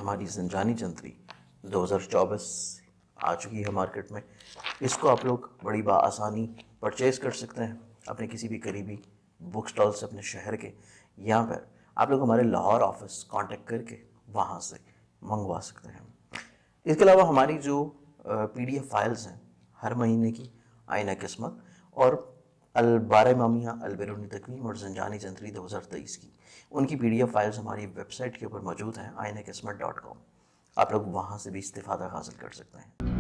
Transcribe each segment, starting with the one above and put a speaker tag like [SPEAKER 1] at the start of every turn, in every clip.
[SPEAKER 1] हमारी ज़ंजानी जंतरी 2024 आ चुकी है मार्केट में। इसको आप लोग बड़ी बआसानी परचेज़ कर सकते हैं अपने किसी भी करीबी बुक स्टॉल से अपने शहर के। यहाँ पर आप लोग हमारे लाहौर ऑफिस कांटेक्ट करके वहाँ से मंगवा सकते हैं। इसके अलावा हमारी जो PDF फाइल्स हैं हर महीने की आईना किस्मत और बारहमामिया अलबेरूनी तकवीम और ज़ंजानी जंतरी 2023 की, उनकी PDF फाइल्स हमारी वेबसाइट के ऊपर मौजूद हैं ainakismat.com। आप लोग वहाँ से भी इस्तिफ़ादा हासिल कर सकते हैं।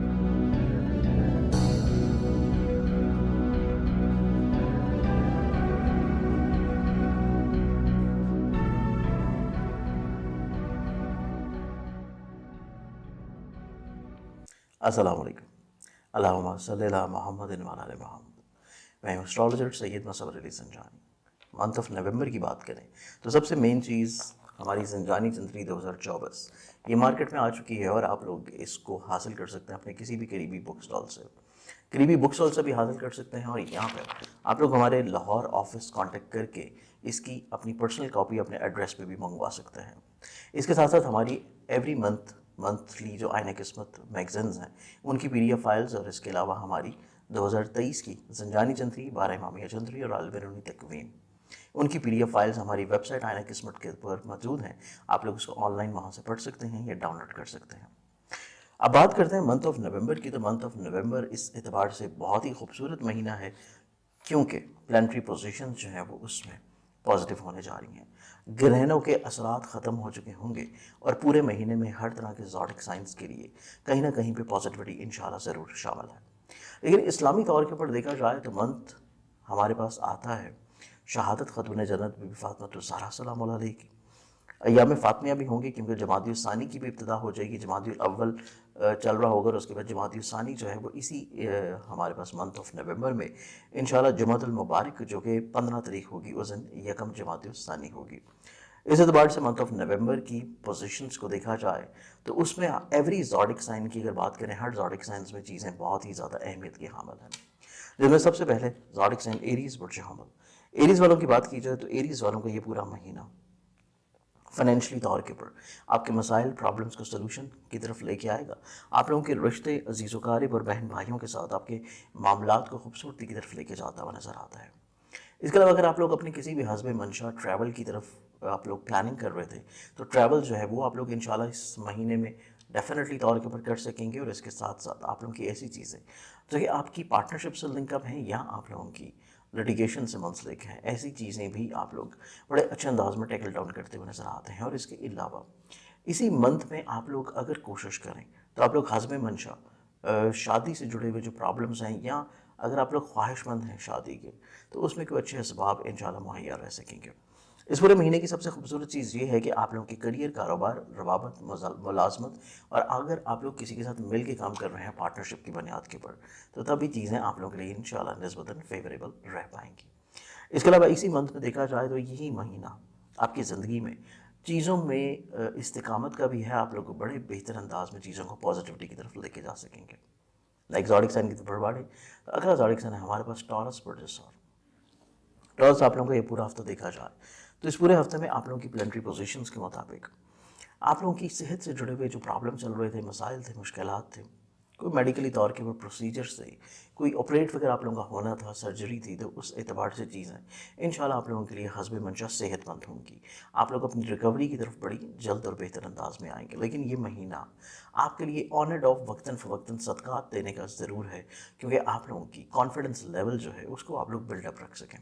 [SPEAKER 1] अस्सलाम वालेकुम। अल्लाहुम्मा सल्ली अला मुहम्मदिन व अला आलि मुहम्मद। मैं astrologer Syed Musavvar Ali Zanjani. Month of November की बात करें तो सबसे मेन चीज़ हमारी ज़ंजानी जंतरी 2024 ये मार्केट में आ चुकी है और आप लोग इसको हासिल कर सकते हैं अपने किसी भी करीबी बुक स्टॉल से। करीबी बुक स्टॉल से भी हासिल कर सकते हैं और यहाँ पर आप लोग हमारे लाहौर ऑफिस कांटेक्ट करके इसकी अपनी पर्सनल कॉपी अपने एड्रेस पे भी मंगवा सकते हैं। इसके साथ साथ हमारी एवरी मंथली जो आईना किस्मत मैगज़ीन्स हैं उनकी PDF फाइल्स और इसके अलावा हमारी 2023 की ज़ंजानी जंतरी, बारहमामिया जंतरी और अलबेरूनी तकवीम, उनकी PDF फाइल्स हमारी वेबसाइट आईना किस्मत के ऊपर मौजूद हैं। आप लोग उसको ऑनलाइन वहाँ से पढ़ सकते हैं या डाउनलोड कर सकते हैं। अब बात करते हैं मंथ ऑफ नवंबर की। तो मंथ ऑफ नवंबर इस एतबार से बहुत ही खूबसूरत महीना है क्योंकि प्लानिटरी पोजीशंस जो हैं वो उसमें पॉजिटिव होने जा रही हैं। ग्रहणों के असरात ख़त्म हो चुके होंगे और पूरे महीने में हर तरह के ज़ोडिक साइंस के लिए कहीं ना कहीं पे पॉजिटिविटी इंशाल्लाह ज़रूर शामिल है। लेकिन इस्लामी तौर के ऊपर देखा जाए तो मंथ हमारे पास आता है शहादत ख़तून जन्नत बीबी फ़ातिमा ज़हरा सलाम अलैहा की। अय्याम फ़ातिमिया भी होंगे क्योंकि जमादियुल सानी की भी इब्तिदा हो जाएगी। जमादियुल अव्वल चल रहा होगा और उसके बाद जमादियुल सानी जो है वो इसी हमारे पास मंथ ऑफ नवंबर में इंशाल्लाह जुमातुल मुबारक जो कि 15 तारीख होगी उस दिन यकम जमादियुल सानी होगी। इस एतबार से मंथ ऑफ नवंबर की पोजीशंस को देखा जाए तो उसमें एवरी ज़ोडिक साइन की अगर बात करें, हर ज़ोडिक साइंस में चीज़ें बहुत ही ज़्यादा अहमियत की हामिल हैं। जिनमें सबसे पहले ज़ोडिक साइन एरीज़ बुर्ज हमल। एरीज़ वालों की बात की जाए तो एरीज़ वालों का ये पूरा महीना फाइनेंशियली तौर के ऊपर आपके मसाइल प्रॉब्लम्स को सलूशन की तरफ लेके आएगा। आप लोगों के रिश्ते अजीज़ क़रीब और बहन भाइयों के साथ आपके मामलात को खूबसूरती की तरफ लेके जाता हुआ नज़र आता है। इसके अलावा अगर आप लोग अपने किसी भी हस्ब मंशा ट्रैवल की तरफ आप लोग प्लानिंग कर रहे थे तो ट्रैवल जो है वो आप लोग इंशाल्लाह इस महीने में डेफिनेटली तौर के ऊपर कर सकेंगे। और इसके साथ साथ आप लोगों की ऐसी चीज़ें जो कि आपकी पार्टनरशिप से लिंकअप हैं या आप लोगों की लिटिगेशन से मुंसलिक हैं, ऐसी चीज़ें भी आप लोग बड़े अच्छे अंदाज में टैकल डाउन करते हुए नज़र आते हैं। और इसके अलावा इसी मंथ में आप लोग अगर कोशिश करें तो आप लोग हस्ब मंशा शादी से जुड़े हुए जो प्रॉब्लम्स हैं या अगर आप लोग ख्वाहिशमंद हैं शादी के तो उसमें कोई अच्छे असबाब इंशाल्लाह मुहैया रह सकेंगे। इस पूरे महीने की सबसे खूबसूरत चीज़ ये है कि आप लोगों की करियर, कारोबार, रवाबत, मुलाजमत और अगर आप लोग किसी के साथ मिल के काम कर रहे हैं पार्टनरशिप की बुनियाद के ऊपर तो तभी चीज़ें आप लोगों के लिए इंशाल्लाह निस्बतन फेवरेबल रह पाएंगी। इसके अलावा इसी मंथ में देखा जाए तो यही महीना आपकी ज़िंदगी में चीज़ों में इस्तिकामत का भी है। आप लोग बड़े बेहतर अंदाज में चीज़ों को पॉजिटिविटी की तरफ लेके जा सकेंगे। लाइक ज़ोडिक साइन की तरफ बढ़े तो अगला ज़ोडिक साइन है हमारे पास टॉरस प्रोड्यूसर। टॉरस आप लोगों को ये पूरा हफ्ता देखा जाए तो इस पूरे हफ्ते में आप लोगों की प्लानिटरी पोजीशंस के मुताबिक आप लोगों की सेहत से जुड़े हुए जो प्रॉब्लम चल रहे थे, मसाइल थे, मुश्किलात थे, कोई मेडिकली तौर के ऊपर प्रोसीजर से कोई ऑपरेट वगैरह आप लोगों का होना था, सर्जरी थी, तो उस एतबार से चीज़ें इंशाल्लाह आप लोगों के लिए हस्ब मंशा सेहतमंद होंगी। आप लोग अपनी रिकवरी की तरफ बड़ी जल्द और बेहतर अंदाज में आएंगे। लेकिन ये महीना आपके लिए ऑन एंड ऑफ वक्तन फ़वक्तन सदक़ात देने का ज़रूर है क्योंकि आप लोगों की कॉन्फिडेंस लेवल जो है उसको आप लोग बिल्डअप रख सकें।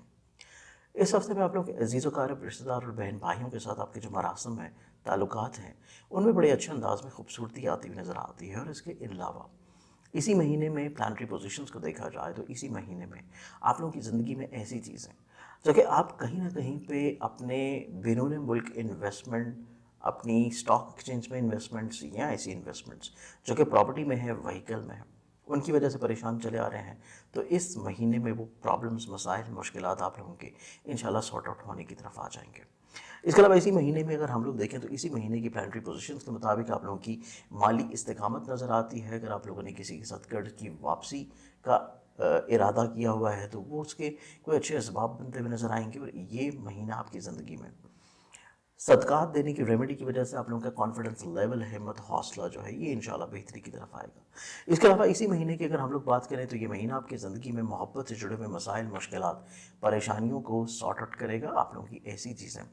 [SPEAKER 1] इस हफ्ते में आप लोग अजीज़ क़रीब रिश्तेदार और बहन भाइयों के साथ आपके जो मरासम हैं, ताल्लुकात हैं, उनमें बड़े अच्छे अंदाज में खूबसूरती आती हुई नज़र आती है। और इसके अलावा इसी महीने में प्लानिटरी पोजीशंस को देखा जाए तो इसी महीने में आप लोगों की ज़िंदगी में ऐसी चीज़ें जो कि आप कहीं ना कहीं पे अपने बैरून मुल्क इन्वेस्टमेंट, अपनी स्टॉक एक्सचेंज में इन्वेस्टमेंट्स या ऐसी इन्वेस्टमेंट्स जो कि प्रॉपर्टी में है, व्हीकल में है, उनकी वजह से परेशान चले आ रहे हैं तो इस महीने में वो प्रॉब्लम्स, मसाइल, मुश्किलात आप लोगों के इंशाल्लाह सॉर्ट आउट होने की तरफ आ जाएंगे। इसके अलावा इसी महीने में अगर हम लोग देखें तो इसी महीने की प्लानिटरी पोजीशंस के मुताबिक आप लोगों की माली इस्तेकामत नज़र आती है। अगर आप लोगों ने किसी के साथ कर्ज की वापसी का इरादा किया हुआ है तो वो उसके कोई अच्छे असबाब बनते हुए नज़र आएंगे। और ये महीना आपकी ज़िंदगी में صدقات دینے کی ریمیڈی کی وجہ سے آپ لوگوں کا کانفیڈنس لیول، ہمت، حوصلہ جو ہے یہ انشاءاللہ بہتری کی طرف آئے گا۔ اس کے علاوہ اسی مہینے کی اگر ہم لوگ بات کریں تو یہ مہینہ آپ کی زندگی میں محبت سے جڑے ہوئے مسائل، مشکلات، پریشانیوں کو سارٹ آؤٹ کرے گا۔ آپ لوگوں کی ایسی چیزیں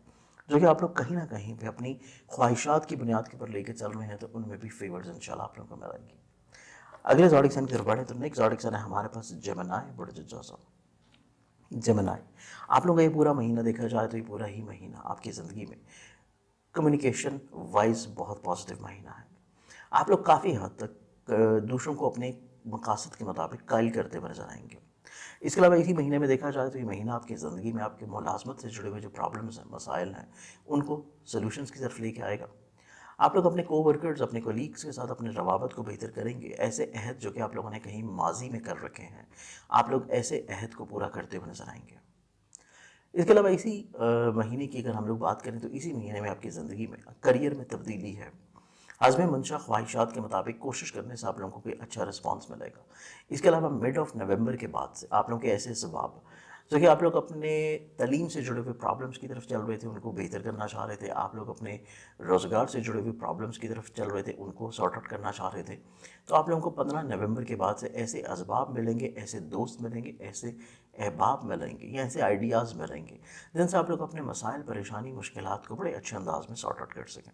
[SPEAKER 1] جو کہ آپ لوگ کہیں نہ کہیں پہ اپنی خواہشات کی بنیاد کے اوپر لے کے چل رہے ہیں تو ان میں بھی فیورز انشاءاللہ آپ لوگوں کو ملیں گی۔ اگلے زوڈک سائن کی طرف بڑھیں تو نیکسٹ زوڈک سائن ہے ہمارے پاس جیمنائی، برج جوزف۔ جیمنائی، آپ لوگوں کا یہ پورا مہینہ دیکھا جائے تو یہ پورا ہی مہینہ آپ کی زندگی میں کمیونیکیشن وائز بہت پازیٹیو مہینہ ہے۔ آپ لوگ کافی حد تک دوسروں کو اپنے مقاصد کے مطابق قائل کرتے ہوئے نظر آئیں گے۔ اس کے علاوہ اسی مہینے میں دیکھا جائے تو یہ مہینہ آپ کی زندگی میں آپ کے ملازمت سے جڑے ہوئے جو پرابلمز ہیں، مسائل ہیں، ان کو سلوشنز کی طرف لے کے آئے گا۔ آپ لوگ اپنے کو ورکرز، اپنے کولیگز کے ساتھ اپنے روابط کو بہتر کریں گے۔ ایسے عہد جو کہ آپ لوگوں نے کہیں ماضی میں کر رکھے ہیں، آپ لوگ ایسے عہد کو پورا کرتے ہوئے نظر آئیں گے۔ اس کے علاوہ اسی مہینے کی اگر ہم لوگ بات کریں تو اسی مہینے میں آپ کی زندگی میں کریئر میں تبدیلی ہے۔ عزم منشا، خواہشات کے مطابق کوشش کرنے سے آپ لوگوں کو کوئی اچھا رسپانس ملے گا۔ اس کے علاوہ مڈ آف نومبر کے بعد سے آپ لوگوں کے ایسے اسباب جو کہ آپ لوگ اپنے تعلیم سے جڑے ہوئے پرابلمس کی طرف چل رہے تھے، ان کو بہتر کرنا چاہ رہے تھے، آپ لوگ اپنے روزگار سے جڑے ہوئے پرابلمس کی طرف چل رہے تھے، ان کو سارٹ آؤٹ کرنا چاہ رہے تھے، تو آپ لوگوں کو 15 نومبر کے بعد سے ایسے اسباب ملیں گے، ایسے دوست ملیں گے، ایسے احباب ملیں گے یا ایسے آئیڈیاز ملیں گے جن سے آپ لوگ اپنے مسائل، پریشانی، مشکلات کو بڑے اچھے انداز میں سارٹ آؤٹ کر سکیں۔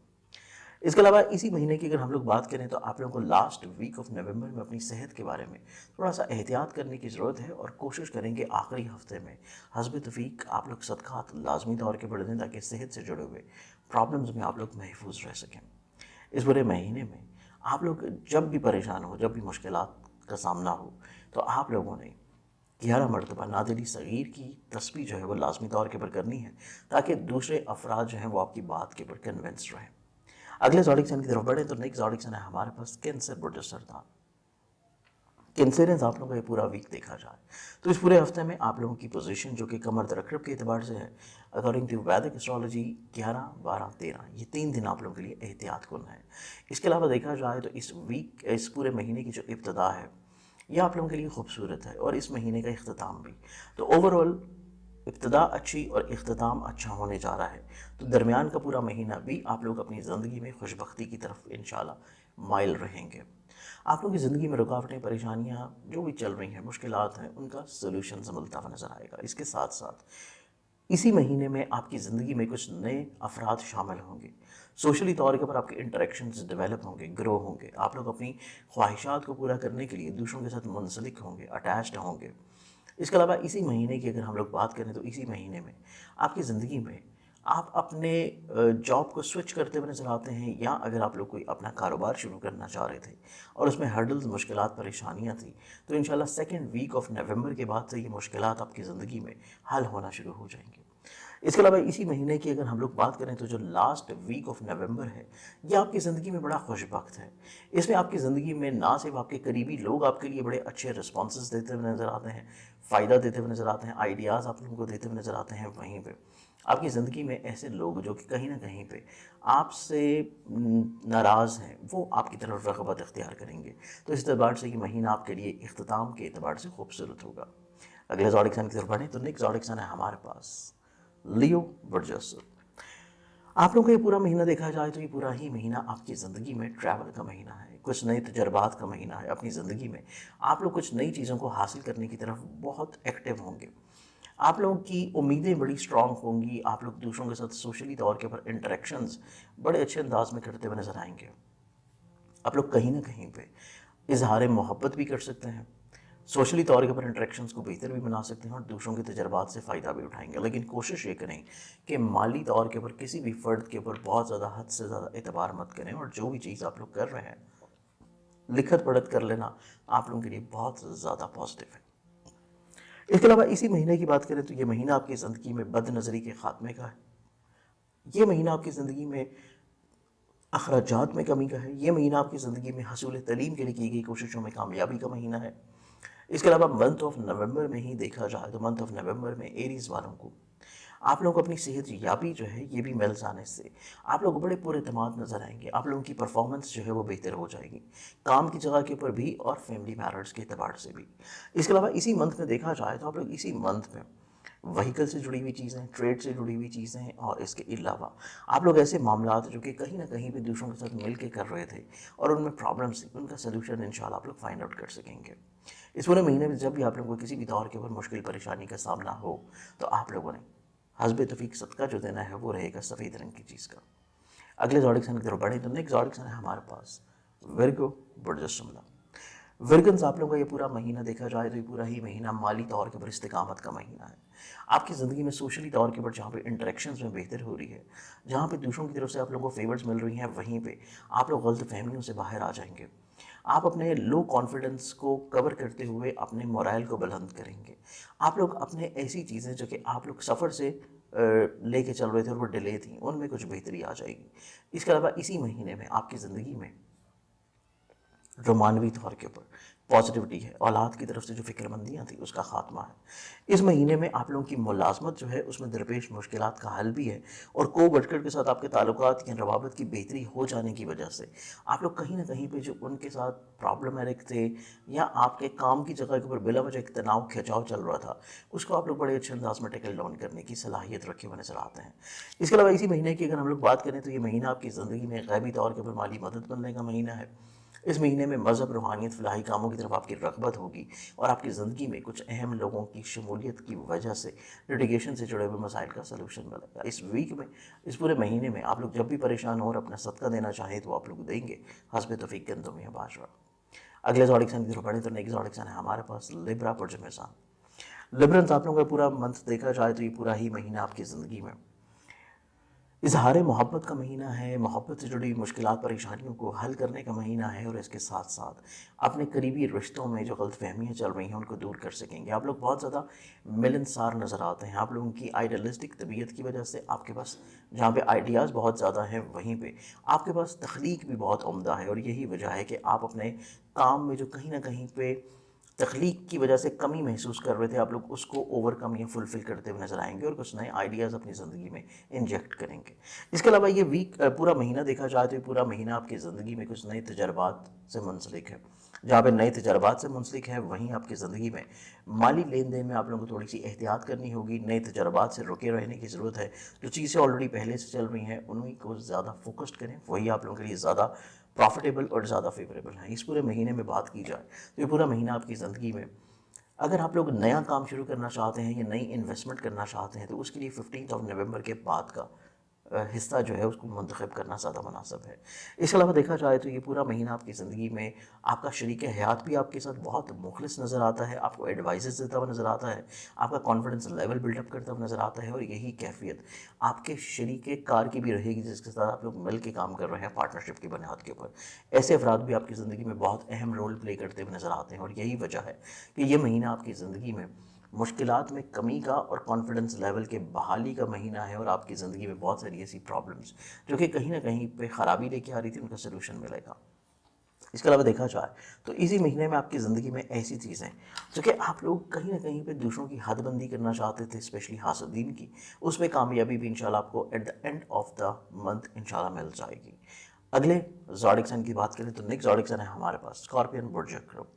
[SPEAKER 1] اس کے علاوہ اسی مہینے کی اگر ہم لوگ بات کریں تو آپ لوگوں کو لاسٹ ویک آف نومبر میں اپنی صحت کے بارے میں تھوڑا سا احتیاط کرنے کی ضرورت ہے، اور کوشش کریں گے آخری ہفتے میں حسب توفیق آپ لوگ صدقات لازمی طور کے بڑھ دیں تاکہ صحت سے جڑے ہوئے پرابلمز میں آپ لوگ محفوظ رہ سکیں۔ اس برے مہینے میں آپ لوگ جب بھی پریشان ہو، جب بھی مشکلات کا سامنا ہو، تو آپ لوگوں نے 11 مرتبہ نادری صغیر کی تسبیح جو ہے وہ لازمی طور کے پر کرنی ہے تاکہ دوسرے افراد جو ہیں وہ آپ کی بات کے پر کنونس رہیں۔ اگلے زوڈک سائن کی طرف بڑھیں تو نیکسٹ زوڈک سائن ہے ہمارے پاس کینسر، برج سرطان۔ کینسرینس آپ لوگوں کا یہ پورا ویک دیکھا جائے تو اس پورے ہفتے میں آپ لوگوں کی پوزیشن جو کہ کمر درکرب کے اعتبار سے ہے، اکارڈنگ ٹو ویدک اسٹرالوجی 11، 12، 13 یہ 3 دن آپ لوگوں کے لیے احتیاط کن ہے۔ اس کے علاوہ دیکھا جائے تو اس پورے مہینے کی جو ابتدا ہے یہ آپ لوگوں کے لیے خوبصورت ہے، اور اس مہینے کا اختتام بھی۔ تو اوورآل ابتدا اچھی اور اختتام اچھا ہونے جا رہا ہے، تو درمیان کا پورا مہینہ بھی آپ لوگ اپنی زندگی میں خوشبختی کی طرف انشاءاللہ مائل رہیں گے۔ آپ لوگوں کی زندگی میں رکاوٹیں، پریشانیاں جو بھی چل رہی ہیں، مشکلات ہیں، ان کا سلوشن ملتا ہوا نظر آئے گا۔ اس کے ساتھ ساتھ اسی مہینے میں آپ کی زندگی میں کچھ نئے افراد شامل ہوں گے، سوشلی طور کے پر آپ کے انٹریکشنز ڈیولپ ہوں گے، گرو ہوں گے، آپ لوگ اپنی خواہشات کو پورا کرنے کے لیے دوسروں کے ساتھ منسلک ہوں گے، اٹیچڈ ہوں گے۔ اس کے علاوہ اسی مہینے کی اگر ہم لوگ بات کریں تو اسی مہینے میں آپ کی زندگی میں آپ اپنے جاب کو سوئچ کرتے ہوئے نظر آتے ہیں، یا اگر آپ لوگ کوئی اپنا کاروبار شروع کرنا چاہ رہے تھے اور اس میں ہرڈلز، مشکلات، پریشانیاں تھیں، تو انشاءاللہ سیکنڈ ویک آف نومبر کے بعد سے یہ مشکلات آپ کی زندگی میں حل ہونا شروع ہو جائیں گے۔ اس کے علاوہ اسی مہینے کی اگر ہم لوگ بات کریں تو جو لاسٹ ویک آف نومبر ہے یہ آپ کی زندگی میں بڑا خوش بخت ہے۔ اس میں آپ کی زندگی میں نہ صرف آپ کے قریبی لوگ آپ کے لیے بڑے اچھے رسپانسز دیتے ہوئے نظر آتے ہیں، فائدہ دیتے ہوئے نظر آتے ہیں، آئیڈیاز آپ لوگوں کو دیتے ہوئے نظر آتے ہیں، وہیں پہ آپ کی زندگی میں ایسے لوگ جو کہ کہیں نہ کہیں پہ آپ سے ناراض ہیں وہ آپ کی طرف رغبت اختیار کریں گے۔ تو اس اعتبار سے یہ مہینہ آپ کے لیے اختتام کے اعتبار سے خوبصورت ہوگا۔ اگلے زوڈک سائن کی طرف بڑھیں تو نیکسٹ زوڈک سائن ہے ہمارے پاس لیو، برج اسد۔ آپ لوگوں کا یہ پورا مہینہ دیکھا جائے تو یہ پورا ہی مہینہ آپ کی زندگی میں ٹریول کا مہینہ ہے، کچھ نئے تجربات کا مہینہ ہے۔ اپنی زندگی میں آپ لوگ کچھ نئی چیزوں کو حاصل کرنے کی طرف بہت ایکٹیو ہوں گے، آپ لوگوں کی امیدیں بڑی اسٹرانگ ہوں گی، آپ لوگ دوسروں کے ساتھ سوشلی طور کے پر انٹریکشنز بڑے اچھے انداز میں کرتے ہوئے نظر آئیں گے۔ آپ لوگ کہیں نہ کہیں پہ اظہار محبت بھی کر سکتے ہیں، سوشلی طور کے پر انٹریکشنز کو بہتر بھی بنا سکتے ہیں، اور دوسروں کے تجربات سے فائدہ بھی اٹھائیں گے۔ لیکن کوشش یہ کریں کہ مالی طور کے پر کسی بھی فرد کے اوپر بہت زیادہ حد سے زیادہ اعتبار مت کریں، اور جو بھی چیز آپ لوگ کر رہے ہیں لکھت پڑھت کر لینا آپ لوگوں کے لیے بہت زیادہ پازیٹیو ہے۔ اس کے علاوہ اسی مہینے کی بات کریں تو یہ مہینہ آپ کی زندگی میں بد نظری کے خاتمے کا ہے، یہ مہینہ آپ کی زندگی میں اخراجات میں کمی کا ہے، یہ مہینہ آپ کی زندگی میں حصول تعلیم کے لیے کی گئی کوششوں میں کامیابی کا مہینہ ہے۔ اس کے علاوہ منتھ آف نومبر میں ہی دیکھا جائے تو منتھ آف نومبر میں ایریز والوں کو آپ لوگوں کو اپنی صحت یابی جو ہے یہ بھی مل جانے سے آپ لوگ بڑے پورے اعتماد نظر آئیں گے، آپ لوگوں کی پرفارمنس جو ہے وہ بہتر ہو جائے گی، کام کی جگہ کے اوپر بھی اور فیملی میٹرز کے اعتبار سے بھی۔ اس کے علاوہ اسی منتھ میں دیکھا جائے تو آپ لوگ اسی منتھ میں व्हीकल से जुड़ी हुई चीज़ें, ट्रेड से जुड़ी हुई चीज़ें, और इसके अलावा आप लोग ऐसे मामलात जो कि कहीं ना कहीं पे दूसरों के साथ मिल के कर रहे थे और उनमें प्रॉब्लम्स थी, उनका सोल्यूशन इंशाल्लाह आप लोग फाइंड आउट कर सकेंगे। इस पूरे महीने में जब भी आप लोगों को किसी भी दौर के ऊपर मुश्किल परेशानी का सामना हो, तो आप लोगों ने हस्बे तौफीक सदका जो देना है वो रहेगा सफ़ेद रंग की चीज़ का। अगले ज़ोडिक साइन की तरफ बढ़े तो नेक्स्ट ज़ोडिक साइन है हमारे पास विर्गो, बुर्ज शिमला। विर्गन्स आप लोगों का ये पूरा महीना देखा जाए तो ये पूरा ही महीना माली तौर के ऊपर इस्तिकामत का महीना है। आपकी ज़िंदगी में सोशली तौर के ऊपर जहाँ पे इंटरेक्शंस में बेहतर हो रही है, जहाँ पे दूसरों की तरफ से आप लोगों को फेवर्स मिल रही हैं, वहीं पे आप लोग गलत फहमियों से बाहर आ जाएंगे। आप अपने लो कॉन्फिडेंस को कवर करते हुए अपने मोराइल को बुलंद करेंगे। आप लोग अपने ऐसी चीज़ें जो कि आप लोग सफ़र से लेके चल रहे थे और वो डिले थी, उनमें कुछ बेहतरी आ जाएगी। इसके अलावा इसी महीने में आपकी ज़िंदगी में जो मानवी तौर के ऊपर पॉजिटिविटी है, औलाद की तरफ से जो फ़िक्रमंदियाँ थी उसका ख़ात्मा है। इस महीने में आप लोगों की मुलाज़मत जो है उसमें दरपेश मुश्किलात का हल भी है, और को बढ़कर के साथ आपके ताल्लुकात या रवाबत की बेहतरी हो जाने की वजह से आप लोग कहीं ना कहीं पे जो उनके साथ प्रॉब्लमेटिक थे या आपके काम की जगह के ऊपर बिला वजह एक तनाव खिंचाव चल रहा था, उसको आप लोग बड़े अच्छे अंदाज में टेकल डाउन करने की सलाहियत रखे हुए नजर आते हैं। इसके अलावा इसी महीने की अगर हम लोग बात करें तो ये महीना आपकी ज़िंदगी में गैबी तौर के ऊपर माली मदद बनने का महीना है। इस महीने में मज़हब, रूहानियत, फलाही कामों की तरफ आपकी रग़बत होगी, और आपकी ज़िंदगी में कुछ अहम लोगों की शमूलियत की वजह से लिटिगेशन से जुड़े हुए मसाइल का सलूशन मिलेगा। इस वीक में, इस पूरे महीने में आप लोग जब भी परेशान हो और अपना सदका देना चाहें तो आप लोग देंगे, हस्बे तौफीक गंदों में बाजरा। अगले ज़ोडिक की तरफ बढ़े तो नेक्स्ट ज़ोडिक है हमारे पास लिब्रा, बुर्ज मेज़ान। लिब्रंस आप लोगों का पूरा मंथ देखा जाए तो ये पूरा ही महीना आपकी ज़िंदगी में इजहार मोहब्बत का महीना है, मोहब्बत से जुड़ी मुश्किलात परेशानियों को हल करने का महीना है, और इसके साथ साथ अपने करीबी रिश्तों में जो गलत फहमियाँ चल रही हैं उनको दूर कर सकेंगे। आप लोग बहुत ज़्यादा मिलनसार नज़र आते हैं। आप लोगों की आइडियलिस्टिक तबीयत की वजह से आपके पास जहाँ पे आइडियाज़ बहुत ज़्यादा हैं, वहीं पे आपके पास तख्लीक भी बहुत उम्दा है, और यही वजह है कि आप अपने काम में जो कहीं ना कहीं पे तख्लीक की वजह से कमी महसूस कर रहे थे, आप लोग उसको ओवरकम या फुलफ़िल करते हुए नज़र आएंगे और कुछ नए आइडियाज़ अपनी ज़िंदगी में इंजेक्ट करेंगे। इसके अलावा ये वीक पूरा महीना देखा जाए तो ये पूरा महीना आपकी ज़िंदगी में कुछ नए तजर्बात से मुंसलिक है। जहाँ पे नए तजर्बात से मुंसलिक है, वहीं आपकी ज़िंदगी में माली लेन देन में आप लोगों को थोड़ी सी एहतियात करनी होगी। नए तजर्बात से रुके रहने की ज़रूरत है। जो चीज़ें ऑलरेडी पहले से चल रही हैं उन्हीं को ज़्यादा फोकस्ड करें, वही आप लोगों के लिए ज़्यादा प्रॉफिटेबल और ज़्यादा फेवरेबल है। इस पूरे महीने में बात की जाए तो ये पूरा महीना आपकी ज़िंदगी में अगर आप लोग नया काम शुरू करना चाहते हैं या नई इन्वेस्टमेंट करना चाहते हैं तो उसके लिए 15 नवंबर के बाद का हिस्सा जो है उसको मुंतखब करना ज़्यादा मुनासिब है। इसके अलावा देखा जाए तो ये पूरा महीना आपकी ज़िंदगी में आपका शरीक हयात भी आपके साथ बहुत मुखलिस नज़र आता है, आपको एडवाइसेस देता हुआ नज़र आता है, आपका कॉन्फिडेंस लेवल बिल्डअप करता हुआ नज़र आता है, और यही कैफियत आपके शरीक कार की भी रहेगी जिसके साथ आप लोग मिल के काम कर रहे हैं पार्टनरशिप की बुनियाद के ऊपर। ऐसे अफराद भी आपकी ज़िंदगी में बहुत अहम रोल प्ले करते हुए नज़र आते हैं, और यही वजह है कि ये महीना आपकी ज़िंदगी में मुश्किलात में कमी का और कॉन्फिडेंस लेवल के बहाली का महीना है, और आपकी ज़िंदगी में बहुत सारी ऐसी प्रॉब्लम्स जो कि कहीं ना कहीं पे ख़राबी लेके आ रही थी उनका सलूशन मिलेगा। इसके अलावा देखा जाए तो इसी महीने में आपकी ज़िंदगी में ऐसी चीज़ें जो कि आप लोग कहीं ना कहीं पे दूसरों की हदबंदी करना चाहते थे, स्पेशली हासदीन की, उसमें कामयाबी भी इंशाल्लाह आपको eight the end of the month इंशाल्लाह मिल जाएगी। अगले ज़ोडिक साइन की बात करें तो नेक्स्ट ज़ोडिक साइन है हमारे पास स्कॉर्पियन, बुर्ज अक़रब।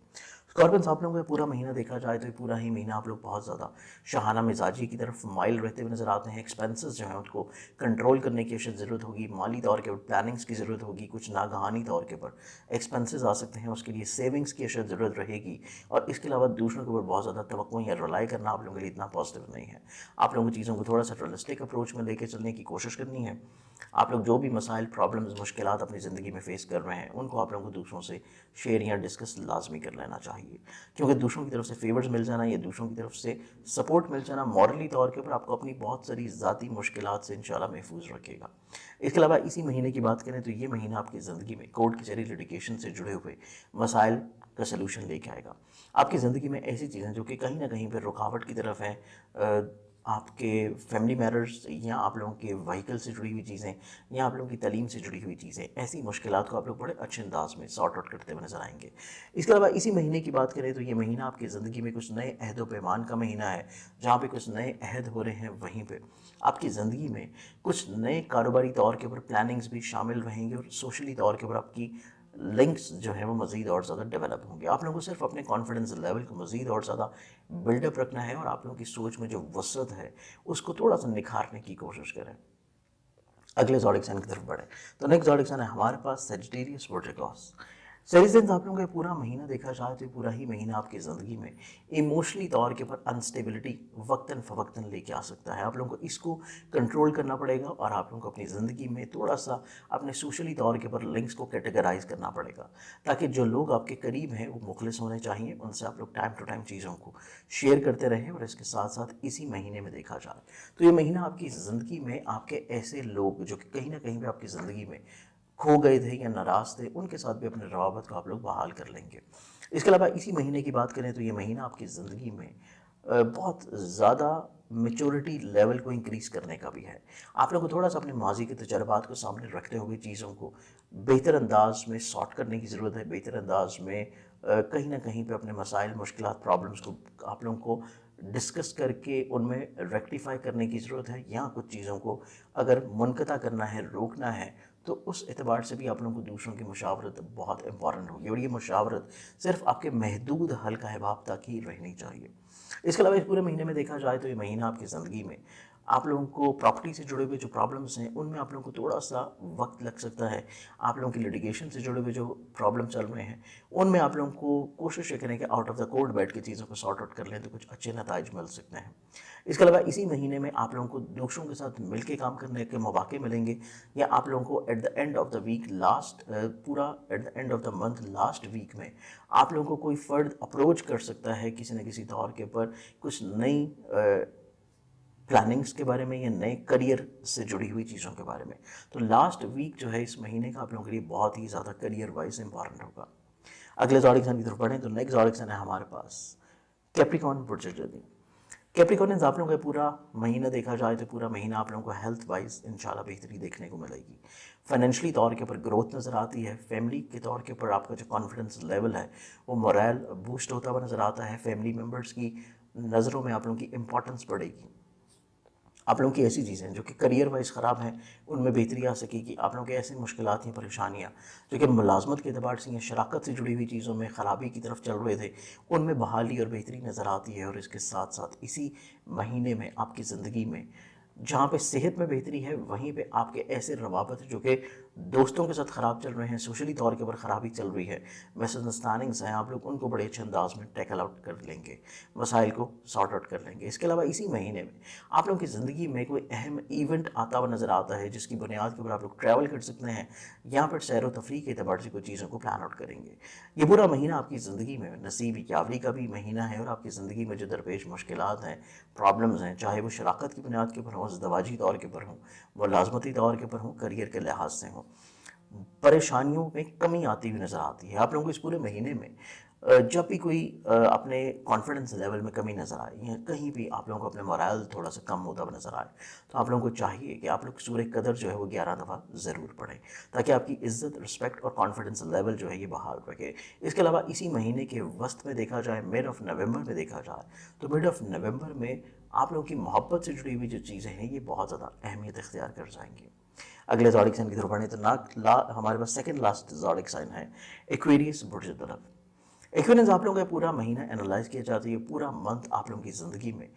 [SPEAKER 1] स्कॉर्पियंस आप लोगों का पूरा महीना देखा जाए तो ये पूरा ही महीना आप लोग बहुत ज़्यादा शहाना मिजाजी की तरफ माइल रहते हुए नज़र आते हैं। एक्सपेंसेस जो हैं उसको कंट्रोल करने की अशद ज़रूरत होगी, माली तौर के ऊपर प्लानिंग्स की ज़रूरत होगी, कुछ नागहानी तौर के ऊपर एक्सपेंसेस आ सकते हैं, उसके लिए सेविंग्स की अशद ज़रूरत रहेगी। और इसके अलावा दूसरों के ऊपर बहुत ज़्यादा तवक्को या रिलाई करना आप लोगों के लिए इतना पॉजिटिव नहीं है। आप लोगों को चीज़ों को थोड़ा सा रियलिस्टिक अप्रोच में लेके चलने की कोशिश करनी है। आप लोग जो भी मसाइल, प्रॉब्लम्स, मुश्किलात अपनी ज़िंदगी में फ़ेस कर रहे हैं उनको आप लोगों को दूसरों से शेयर या डिस्कस लाजमी कर लेना चाहिए, क्योंकि दूसरों की तरफ से फेवर्स मिल जाना या दूसरों की तरफ से सपोर्ट मिल जाना मॉरली तौर के ऊपर आपको अपनी बहुत सारी ज़ाती मुश्किलात से इंशाल्लाह महफूज रखेगा। इसके अलावा इसी महीने की बात करें तो ये महीना आपकी ज़िंदगी में कोर्ट कचहरी, लिटिगेशन से जुड़े हुए मसाइल का सलूशन लेके आएगा। आपकी ज़िंदगी में ऐसी चीज़ें जो कि कहीं ना कहीं पर रुकावट की तरफ हैं, आपके फैमिली मैटर्स या आप लोगों के व्हीकल से जुड़ी हुई चीज़ें या आप लोगों की तालीम से जुड़ी हुई चीज़ें, ऐसी मुश्किलात को आप लोग बड़े अच्छे अंदाज में सॉर्ट आउट करते हुए नजर आएंगे। इसके अलावा इसी महीने की बात करें तो ये महीना आपकी ज़िंदगी में कुछ नए अहद व पैमान का महीना है, जहाँ पे कुछ नए अहद हो रहे हैं, वहीं पे आपकी ज़िंदगी में कुछ नए कारोबारी तौर के ऊपर प्लानिंग्स भी शामिल रहेंगे, और सोशली तौर के ऊपर आपकी लिंक्स जो हैं वो मज़ीद और ज़्यादा डेवलप होंगे। आप लोगों को सिर्फ अपने कॉन्फिडेंस लेवल को मज़ीद और ज़्यादा बिल्डअप रखना है और आप लोगों की सोच में जो वसअत है उसको थोड़ा सा निखारने की कोशिश करें। अगले ज़ोडिक साइन की तरफ बढ़े तो नेक्स्ट ज़ोडिक साइन है हमारे पास सेजिटेरियस वर्टिगोस। सेजिटेरियस आप लोगों का पूरा महीना देखा जाए तो पूरा ही महीना आपकी ज़िंदगी में इमोशनली तौर के ऊपर अनस्टेबिलिटी वक्तन फ़वक्तन लेके आ सकता है। आप लोगों को इसको कंट्रोल करना पड़ेगा और आप लोगों को अपनी ज़िंदगी में थोड़ा सा अपने सोशली तौर के ऊपर लिंक्स को कैटेगराइज करना पड़ेगा, ताकि जो लोग आपके करीब हैं वो मुखलिस होने चाहिए, उनसे आप लोग टाइम टू टाइम चीज़ों को शेयर करते रहें। और इसके साथ साथ इसी महीने में देखा जाए तो ये महीना आपकी ज़िंदगी में आपके ऐसे लोग जो कि कहीं ना कहीं पे आपकी ज़िंदगी में खो गए थे या नाराज़ थे, उनके साथ भी अपने रवाबत को आप लोग बहाल कर लेंगे। इसके अलावा इसी महीने की बात करें तो ये महीना आपकी ज़िंदगी में बहुत ज़्यादा मेच्योरिटी लेवल को इंक्रीज़ करने का भी है। आप लोगों को थोड़ा सा अपने माजी के तजर्बात को सामने रखते हुए चीज़ों को बेहतर अंदाज में सॉर्ट करने की ज़रूरत है। बेहतर अंदाज में कहीं ना कहीं पे अपने मसाइल, मुश्किलात, प्रॉब्लम्स को आप लोगों को डिस्कस करके उनमें रेक्टिफाई करने की ज़रूरत है। या कुछ चीज़ों को अगर मुनक़ता करना है, रोकना है, तो उस एतबार से भी आप लोगों को दूसरों की मुशावरत बहुत इंपॉर्टेंट होगी। और ये मुशावरत सिर्फ आपके महदूद हल का अहबाब तक ही रहनी चाहिए। इसके अलावा इस पूरे महीने में देखा जाए तो ये महीना आपकी ज़िंदगी में आप लोगों को प्रॉपर्टी से जुड़े हुए जो प्रॉब्लम्स हैं उनमें आप लोगों को थोड़ा सा वक्त लग सकता है। आप लोगों की लिटिगेशन से जुड़े हुए जो प्रॉब्लम चल रहे हैं उनमें आप लोगों को कोशिश ये करें कि आउट ऑफ द कोर्ट बैठ के चीज़ों को सॉर्ट आउट कर लें तो कुछ अच्छे नताइज मिल सकते हैं। इसके अलावा इसी महीने में आप लोगों को दूसरों के साथ मिल के काम करने के मौके मिलेंगे, या आप लोगों को at the end of the week पूरा at the end of the month last week में आप लोगों को कोई फ़र्द अप्रोच कर सकता है किसी न किसी तौर के ऊपर कुछ नई प्लानिंग्स के बारे में या नए करियर से जुड़ी हुई चीज़ों के बारे में। तो लास्ट वीक जो है इस महीने का आप लोगों के लिए बहुत ही ज़्यादा करियर वाइज इंपॉर्टेंट होगा। अगले ज़ोडिक साइन की तरफ बढ़ें तो नेक्स्ट ज़ोडिक साइन है हमारे पास कैप्रिकॉर्न बुर्जर्दी। कैप्रिकॉर्नियंस आप लोगों का पूरा महीना देखा जाए तो पूरा महीना आप लोगों को हेल्थ वाइज इंशाल्लाह बेहतरी देखने को मिलेगी। फाइनेंशियली तौर के ऊपर ग्रोथ नज़र आती है। फैमिली के तौर के ऊपर आपका जो कॉन्फिडेंस लेवल है वो मोरल बूस्ट होता हुआ नज़र आता है। फैमिली मेम्बर्स की नज़रों में आप लोगों की इंपॉर्टेंस बढ़ेगी। आप लोगों की ऐसी चीज़ें जो कि करियर वाइज ख़राब हैं उनमें बेहतरी आ सकेगी। आप लोगों की ऐसी मुश्किलात या परेशानियाँ जो कि मुलाजमत के अतबार से या शराकत से जुड़ी हुई चीज़ों में ख़राबी की तरफ चल रहे थे उनमें बहाली और बेहतरी नज़र आती है। और इसके साथ साथ इसी महीने में आपकी ज़िंदगी में जहाँ पे सेहत में बेहतरी है वहीं पे आपके ऐसे रवाबत जो कि दोस्तों के साथ ख़राब चल रहे हैं, सोशली तौर के ऊपर ख़राबी चल रही है, मिसअंडरस्टैंडिंग्स हैं, आप लोग उनको बड़े अच्छे अंदाज में टैकल आउट कर लेंगे, मसाइल को सॉर्ट आउट कर लेंगे। इसके अलावा इसी महीने में आप लोगों की ज़िंदगी में कोई अहम इवेंट आता हुआ नज़र आता है जिसकी बुनियाद के ऊपर आप लोग ट्रैवल कर सकते हैं, यहाँ पर सैर व तफरीह के अतबार से कुछ चीज़ों को प्लान आउट करेंगे। ये पूरा महीना आपकी ज़िंदगी में नसीब यावरी का भी महीना है और आपकी ज़िंदगी में जो दरपेश मुश्किलात हैं, प्रॉब्लम्स हैं, चाहे वो शराकत की बुनियाद के ऊपर हों, ज़दवाजी तौर के ऊपर हों, मुलाजमती तौर के ऊपर हों, करियर के लिहाज से हों, परेशानियों में कमी आती हुई नज़र आती है। आप लोगों को इस पूरे महीने में जब भी कोई अपने कॉन्फिडेंस लेवल में कमी नज़र आए या कहीं भी आप लोगों को अपने मोरल थोड़ा सा कम होता हुआ नज़र आए तो आप लोगों को चाहिए कि आप लोग सूरह कदर जो है वो 11 दफ़ा ज़रूर पढ़ें, ताकि आपकी इज़्ज़त, रिस्पेक्ट और कॉन्फिडेंस लेवल जो है ये बहाल रखे। इसके अलावा इसी महीने के वस्त में देखा जाए, मिड ऑफ नवंबर में देखा जाए तो मिड ऑफ नवंबर में आप लोगों की मोहब्बत से जुड़ी हुई जो चीज़ें हैं ये बहुत ज़्यादा अहमियत इख्तियार कर जाएंगी। अगले ज़ोडिक साइन की तरफ बढ़ें तो हमारे पास सेकंड लास्ट ज़ोडिक साइन है एक्वेरियस बुर्ज तरफ। एक्वेरियस आप लोगों का पूरा महीना एनालाइज किया जाता है, ये पूरा मंथ आप लोगों की ज़िंदगी में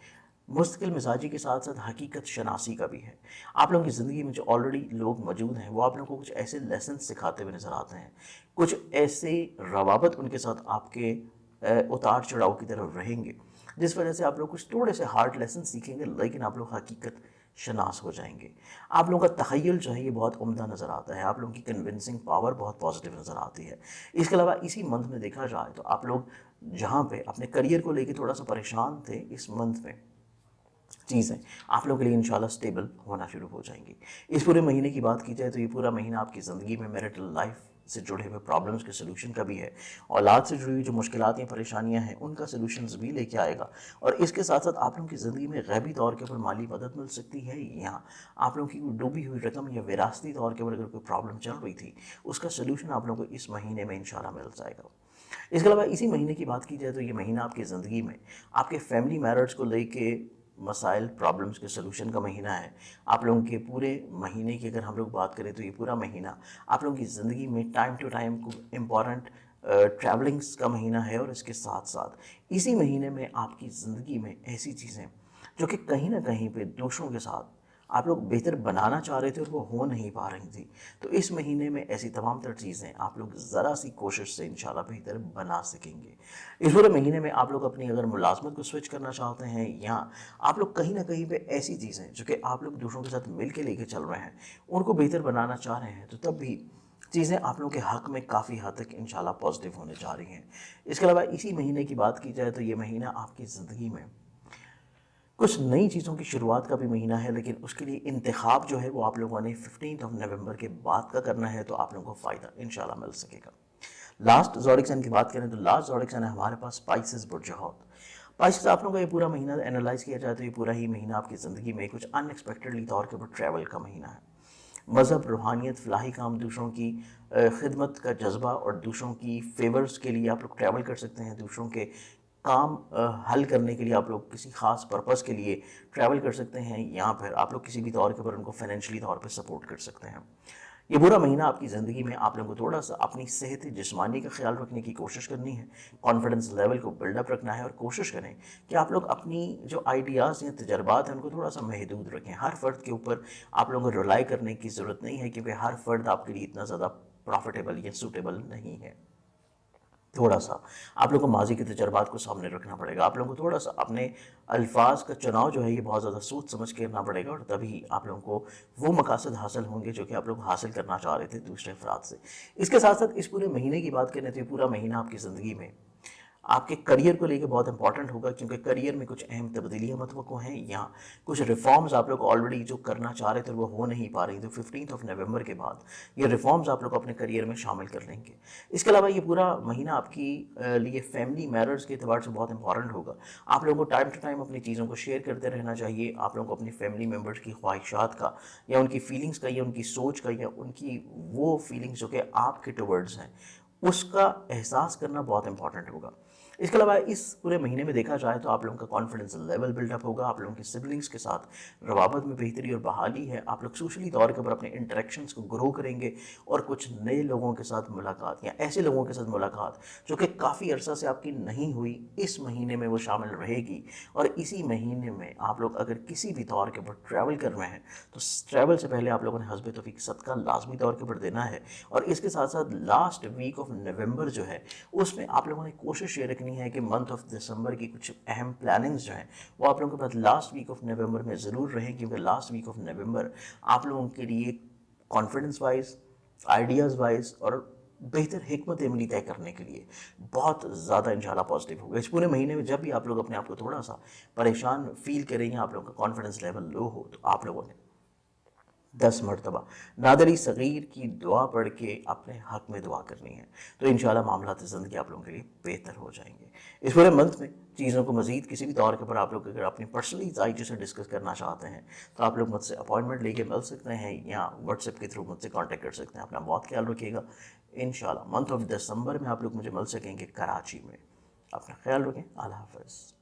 [SPEAKER 1] मुस्तकिल मिजाजी के साथ साथ हकीकत शनासी का भी है। आप लोगों की ज़िंदगी में जो ऑलरेडी लोग मौजूद हैं वो आप लोगों को कुछ ऐसे लेसन सिखाते हुए नज़र आते हैं, कुछ ऐसे रवाबत उनके साथ आपके उतार चढ़ाव की तरफ रहेंगे जिस वजह से आप लोग कुछ थोड़े से हार्ड लेसन सीखेंगे, लेकिन आप लोग हकीकत शनास हो जाएंगे। आप लोगों का तख़य्युल जो है ये बहुत उम्दा नज़र आता है, आप लोगों की कन्विंसिंग पावर बहुत पॉजिटिव नज़र आती है। इसके अलावा इसी मंथ में देखा जाए तो आप लोग जहाँ पे अपने करियर को लेकर थोड़ा सा परेशान थे, इस मंथ में चीज़ें आप लोगों के लिए इंशाल्लाह स्टेबल होना शुरू हो जाएंगी। इस पूरे महीने की बात की जाए तो ये पूरा महीना आपकी ज़िंदगी में मैरिटल लाइफ से जुड़े हुए प्रॉब्लम्स के सोल्यूशन का भी है, औलाद से जुड़ी हुई जो मुश्किलात या परेशानियां हैं उनका सोल्यूशंस भी लेके आएगा। और इसके साथ साथ आप लोगों की ज़िंदगी में गैबी तौर के ऊपर माली मदद मिल सकती है, या आप लोगों की डूबी हुई रकम या विरासती तौर के ऊपर अगर कोई प्रॉब्लम चल रही थी उसका सोल्यूशन आप लोगों को इस महीने में इंशाल्लाह मिल जाएगा। इसके अलावा इसी महीने की बात की जाए तो ये महीना आपकी ज़िंदगी में आपके फैमिली मैटर्स को लेके مسائل پرابلمس کے سلوشن کا مہینہ ہے. آپ لوگوں کے پورے مہینے کی اگر ہم لوگ بات کریں تو یہ پورا مہینہ آپ لوگوں کی زندگی میں ٹائم ٹو ٹائم کو امپورٹنٹ ٹریولنگس کا مہینہ ہے. اور اس کے ساتھ ساتھ اسی مہینے میں آپ کی زندگی میں ایسی چیزیں جو کہ کہیں نہ کہیں پہ دوسروں کے ساتھ آپ لوگ بہتر بنانا چاہ رہے تھے اور وہ ہو نہیں پا رہی تھی, تو اس مہینے میں ایسی تمام تر چیزیں آپ لوگ ذرا سی کوشش سے انشاءاللہ بہتر بنا سکیں گے. اس پورے مہینے میں آپ لوگ اپنی اگر ملازمت کو سوئچ کرنا چاہتے ہیں یا آپ لوگ کہیں نہ کہیں پہ ایسی چیزیں جو کہ آپ لوگ دوسروں کے ساتھ مل کے لے کے چل رہے ہیں ان کو بہتر بنانا چاہ رہے ہیں, تو تب بھی چیزیں آپ لوگوں کے حق میں کافی حد تک انشاءاللہ پازیٹیو ہونے جا رہی ہیں. اس کے علاوہ اسی مہینے کی بات کی جائے تو یہ مہینہ آپ کی زندگی میں کچھ نئی چیزوں کی شروعات کا بھی مہینہ ہے, لیکن اس کے لیے انتخاب جو ہے وہ آپ لوگوں نے 15 نومبر کے بعد کا کرنا ہے, تو آپ لوگوں کو فائدہ انشاءاللہ مل سکے گا. لاسٹ زوڈک سائن کی بات کریں تو لاسٹ زوڈک سائن ہے ہمارے پاس پائسز برج حوت. پائسز آپ لوگوں کا یہ پورا مہینہ انالائز کیا جائے تو یہ پورا ہی مہینہ آپ کی زندگی میں کچھ ان ایکسپیکٹڈلی طور کے اوپر ٹریول کا مہینہ ہے. مذہب, روحانیت, فلاحی کام, دوسروں کی خدمت کا جذبہ اور دوسروں کی فیورز کے لیے آپ لوگ ٹریول کر سکتے ہیں. دوسروں کے کام حل کرنے کے لیے آپ لوگ کسی خاص پرپس کے لیے ٹریول کر سکتے ہیں, یا پھر آپ لوگ کسی بھی طور کے اوپر ان کو فائنینشلی طور پہ سپورٹ کر سکتے ہیں. یہ پورا مہینہ آپ کی زندگی میں آپ لوگوں کو تھوڑا سا اپنی صحت جسمانی کا خیال رکھنے کی کوشش کرنی ہے, کانفیڈنس لیول کو بلڈ اپ رکھنا ہے, اور کوشش کریں کہ آپ لوگ اپنی جو آئیڈیاز یا تجربات ہیں ان کو تھوڑا سا محدود رکھیں. ہر فرد کے اوپر آپ لوگوں کو ریلائی کرنے کی ضرورت نہیں ہے, کیونکہ ہر فرد آپ کے لیے اتنا زیادہ پروفیٹیبل یا سوٹیبل نہیں ہے. تھوڑا سا آپ لوگوں کو ماضی کے تجربات کو سامنے رکھنا پڑے گا. آپ لوگوں کو تھوڑا سا اپنے الفاظ کا چناؤ جو ہے یہ بہت زیادہ سوچ سمجھ کے کرنا پڑے گا, اور تبھی آپ لوگوں کو وہ مقاصد حاصل ہوں گے جو کہ آپ لوگ حاصل کرنا چاہ رہے تھے دوسرے افراد سے. اس کے ساتھ ساتھ اس پورے مہینے کی بات کریں تو یہ پورا مہینہ آپ کی زندگی میں آپ کے کریئر کو لے کے بہت امپورٹنٹ ہوگا, کیونکہ کریئر میں کچھ اہم تبدیلیاں متوقع ہیں, یا کچھ ریفارمز آپ لوگ آلریڈی جو کرنا چاہ رہے تھے وہ ہو نہیں پا رہی. تو 15 نومبر کے بعد یہ ریفارمز آپ لوگ اپنے کریئر میں شامل کر لیں گے. اس کے علاوہ یہ پورا مہینہ آپ کی لیے فیملی میٹرز کے اعتبار سے بہت امپورٹنٹ ہوگا. آپ لوگوں کو ٹائم ٹو ٹائم اپنی چیزوں کو شیئر کرتے رہنا چاہیے. آپ لوگوں کو اپنی فیملی ممبرز کی خواہشات کا یا ان کی فیلنگز کا یا ان کی سوچ کا یا ان کی وہ فیلنگز جو کہ آپ کے ٹورڈز ہیں اس کا احساس کرنا بہت امپورٹنٹ ہوگا. اس کے علاوہ اس پورے مہینے میں دیکھا جائے تو آپ لوگوں کا کانفیڈنس لیول بلڈ اپ ہوگا. آپ لوگوں کی سبلنگس کے ساتھ روابط میں بہتری اور بحالی ہے. آپ لوگ سوشلی طور کے اوپر اپنے انٹریکشنز کو گرو کریں گے, اور کچھ نئے لوگوں کے ساتھ ملاقات یا ایسے لوگوں کے ساتھ ملاقات جو کہ کافی عرصہ سے آپ کی نہیں ہوئی اس مہینے میں وہ شامل رہے گی. اور اسی مہینے میں آپ لوگ اگر کسی بھی طور کے اوپر ٹریول کر رہے ہیں تو ٹریول سے پہلے آپ لوگوں نے حسب توفیق صدقہ لازمی طور کے اوپر دینا ہے. اور اس کے ساتھ ساتھ لاسٹ ویک آف نومبر جو ہے اس میں آپ لوگوں نے کوشش یہ رکھنی ہے کہ منتھ آف دسمبر کی کچھ اہم پلاننگز جو ہیں وہ آپ لوگوں کے پاس لاسٹ ویک آف نومبر میں ضرور رہیں, کیونکہ لاسٹ ویک آف نومبر آپ لوگوں کے لیے کانفیڈنس وائز, آئیڈیاز وائز اور بہتر حکمت عملی طے کرنے کے لیے بہت زیادہ انشاءاللہ پازیٹیو ہوگا. اس پورے مہینے میں جب بھی آپ لوگ اپنے آپ کو تھوڑا سا پریشان فیل کریں یا آپ لوگوں کا کانفیڈنس لیول لو ہو, تو آپ لوگوں نے 10 مرتبہ نادری صغیر کی دعا پڑھ کے اپنے حق میں دعا کرنی ہے, تو انشاءاللہ معاملات زندگی آپ لوگوں کے لیے بہتر ہو جائیں گے. اس پورے منتھ میں چیزوں کو مزید کسی بھی طور کے اوپر آپ لوگ اگر اپنی پرسنلی ذائقے سے ڈسکس کرنا چاہتے ہیں تو آپ لوگ مجھ سے اپوائنٹمنٹ لے کے مل سکتے ہیں, یا واٹس ایپ کے تھرو مجھ سے کانٹیکٹ کر سکتے ہیں. اپنا بہت خیال رکھیے گا. انشاءاللہ منتھ آف دسمبر میں آپ لوگ مجھے مل سکیں گے کراچی میں. اپنا خیال رکھیں. اللہ حافظ.